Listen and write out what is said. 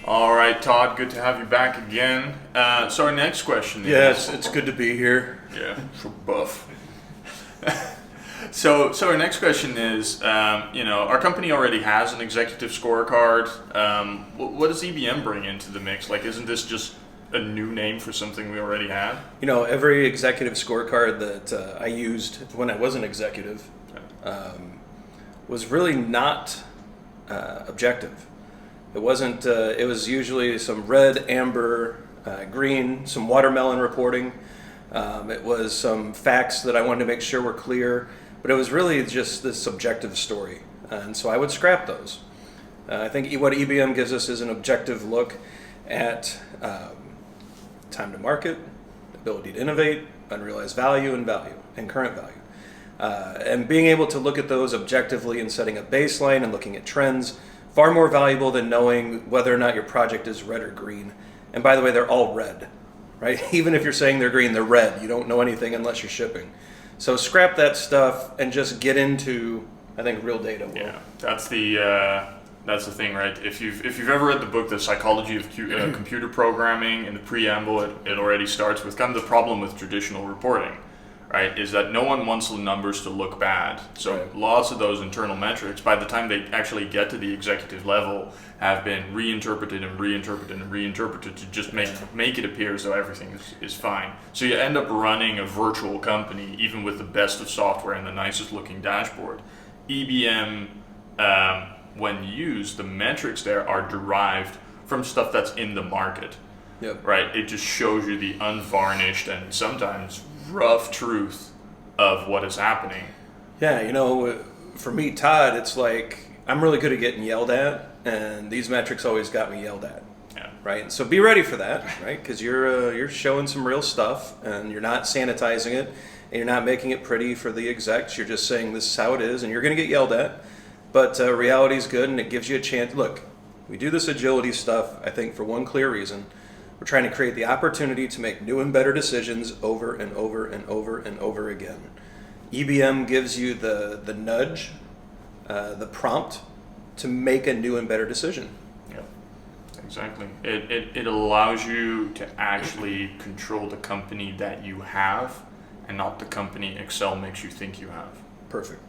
All right, Todd, good to have you back again. So our next question is... Yes, it's good to be here. Yeah, for buff. So our next question is, our company already has an executive scorecard. What does EBM bring into the mix? Like, isn't this just a new name for something we already had? Every executive scorecard that I used when I was an executive was really not objective. It wasn't. It was usually some red, amber, green, some watermelon reporting. It was some facts that I wanted to make sure were clear, but it was really just this subjective story. And so I would scrap those. I think what EBM gives us is an objective look at time to market, ability to innovate, unrealized value, and current value. And being able to look at those objectively and setting a baseline and looking at trends, far more valuable than knowing whether or not your project is red or green. And by the way, they're all red, right? Even if you're saying they're green, they're red. You don't know anything unless you're shipping. So scrap that stuff and just get into, I think, real data. Yeah, that's the thing, right? If you've ever read the book, The Psychology of Computer Programming, in the preamble, it already starts with kind of the problem with traditional reporting, right? Is that no one wants the numbers to look bad. So Right. Lots of those internal metrics, by the time they actually get to the executive level, have been reinterpreted to just make it appear as though everything is fine. So you end up running a virtual company, even with the best of software and the nicest looking dashboard. EBM, when used, the metrics there are derived from stuff that's in the market. Yep. Right? It just shows you the unvarnished and sometimes rough truth of what is happening. Yeah, for me, Todd, it's like I'm really good at getting yelled at, and these metrics always got me yelled at. Yeah. Right? So be ready for that, right? Because you're showing some real stuff, and you're not sanitizing it, and you're not making it pretty for the execs. You're just saying this is how it is, and you're going to get yelled at. But reality is good, and it gives you a chance. Look, we do this agility stuff, I think, for one clear reason. We're trying to create the opportunity to make new and better decisions over and over and over and over again. EBM gives you the nudge, the prompt to make a new and better decision. Yeah, exactly. It allows you to actually control the company that you have and not the company Excel makes you think you have. Perfect.